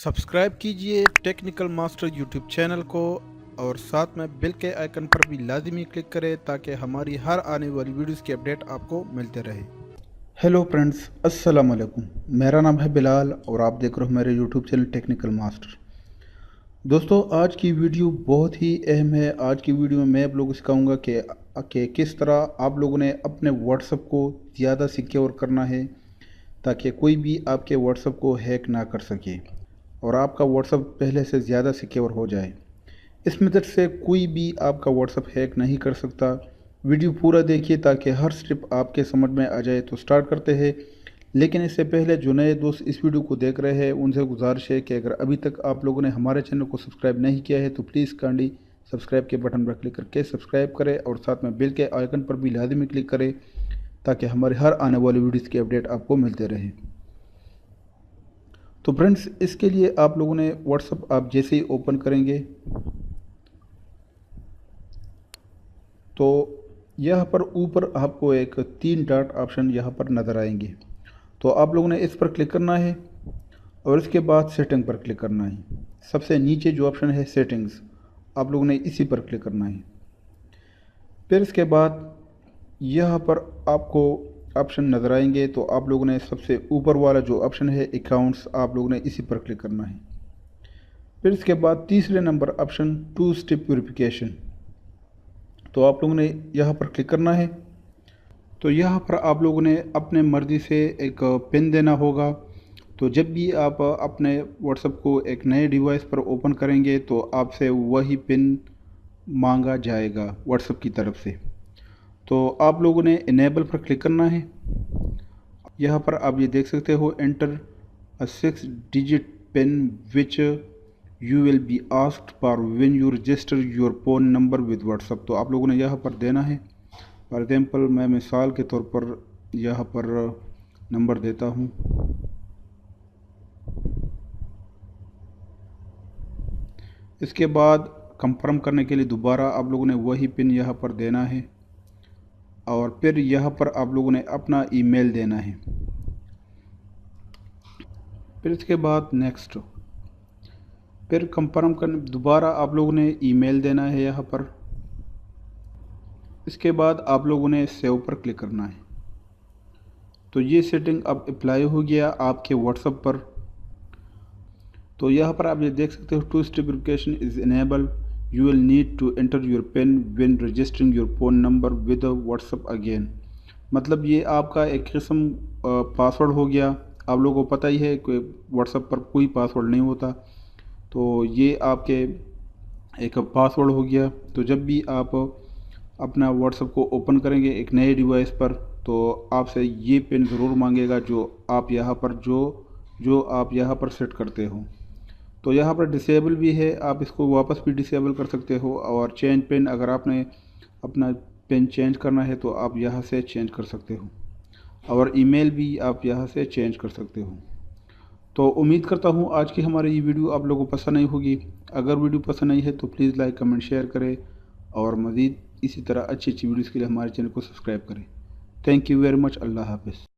Subscribe कीजिए technical master YouTube channel को और साथ में बेल के आइकन पर भी लाजमी क्लिक करें ताकि हमारी हर आने वाली वीडियोस की अपडेट आपको मिलते रहे। हेलो फ्रेंड्स, अस्सलाम वालेकुम। मेरा नाम है बिलाल और आप देख रहे हो मेरे यूट्यूब चैनल टेक्निकल मास्टर। दोस्तों, आज की वीडियो बहुत ही अहम है। आज की वीडियो में मैं आप लोगों को सिखाऊंगा कि किस तरह आप लोगों ने अपने व्हाट्सएप को ज़्यादा सिक्योर करना है ताकि कोई भी आपके व्हाट्सएप को हैक ना कर सके और आपका व्हाट्सएप पहले से ज़्यादा सिक्योर हो जाए। इस मेथड से कोई भी आपका व्हाट्सएप हैक नहीं कर सकता। वीडियो पूरा देखिए ताकि हर स्टेप आपके समझ में आ जाए। तो स्टार्ट करते हैं। लेकिन इससे पहले जो नए दोस्त इस वीडियो को देख रहे हैं उनसे गुजारिश है कि अगर अभी तक आप लोगों ने हमारे चैनल को सब्सक्राइब नहीं किया है तो प्लीज़ काइंडली सब्सक्राइब के बटन पर क्लिक करके सब्सक्राइब करें और साथ में बेल के आइकन पर भी लाजमी क्लिक करें ताकि हमारे हर आने वाली वीडियोज़ की अपडेट आपको मिलते रहे। तो फ्रेंड्स, इसके लिए आप लोगों ने व्हाट्सएप आप जैसे ही ओपन करेंगे तो यहाँ पर ऊपर आपको एक 3 डॉट ऑप्शन यहाँ पर नज़र आएंगे। तो आप लोगों ने इस पर क्लिक करना है और इसके बाद सेटिंग पर क्लिक करना है। सबसे नीचे जो ऑप्शन है सेटिंग्स, आप लोगों ने इसी पर क्लिक करना है। फिर इसके बाद यहाँ पर आपको ऑप्शन नज़र आएंगे। तो आप लोगों ने सबसे ऊपर वाला जो ऑप्शन है अकाउंट्स, आप लोगों ने इसी पर क्लिक करना है। फिर इसके बाद तीसरे नंबर ऑप्शन 2 स्टेप वेरिफिकेशन, तो आप लोगों ने यहाँ पर क्लिक करना है। तो यहाँ पर आप लोगों ने अपने मर्ज़ी से एक पिन देना होगा। तो जब भी आप अपने व्हाट्सएप को एक नए डिवाइस पर ओपन करेंगे तो आपसे वही पिन मांगा जाएगा व्हाट्सएप की तरफ से। तो आप लोगों ने इनेबल पर क्लिक करना है। यहाँ पर आप ये देख सकते हो, enter a 6 digit pin which you will be asked for when you register your phone number with WhatsApp. तो आप लोगों ने यहाँ पर देना है। फॉर एग्ज़ाम्पल मैं मिसाल के तौर पर यहाँ पर नंबर देता हूँ। इसके बाद कंफर्म करने के लिए दोबारा आप लोगों ने वही पिन यहाँ पर देना है और फिर यहाँ पर आप लोगों ने अपना ईमेल देना है। फिर इसके बाद नेक्स्ट, फिर कंफर्म करने दोबारा आप लोगों ने ईमेल देना है यहाँ पर। इसके बाद आप लोगों ने सेव पर क्लिक करना है। तो ये सेटिंग अब अप्लाई हो गया आपके व्हाट्सएप पर। तो यहाँ पर आप ये देख सकते हो, 2 step verification is enable, you will need to enter your pin when registering your phone number with WhatsApp again. मतलब ये आपका एक किस्म पासवर्ड हो गया। आप लोगों को पता ही है कि व्हाट्सएप पर कोई पासवर्ड नहीं होता। तो ये आपके एक पासवर्ड हो गया। तो जब भी आप अपना व्हाट्सएप को ओपन करेंगे एक नए डिवाइस पर तो आपसे ये पिन ज़रूर मांगेगा जो आप यहाँ पर सेट करते हो। तो यहाँ पर डिसेबल भी है, आप इसको वापस भी डिसेबल कर सकते हो। और चेंज पिन, अगर आपने अपना पिन चेंज करना है तो आप यहाँ से चेंज कर सकते हो और ईमेल भी आप यहाँ से चेंज कर सकते हो। तो उम्मीद करता हूँ आज की हमारी ये वीडियो आप लोगों को पसंद आई होगी। अगर वीडियो पसंद आई है तो प्लीज़ लाइक कमेंट शेयर करें और मज़ीद इसी तरह अच्छी अच्छी वीडियोज़ के लिए हमारे चैनल को सब्सक्राइब करें। Thank you very much. Allah हाफ़िज़।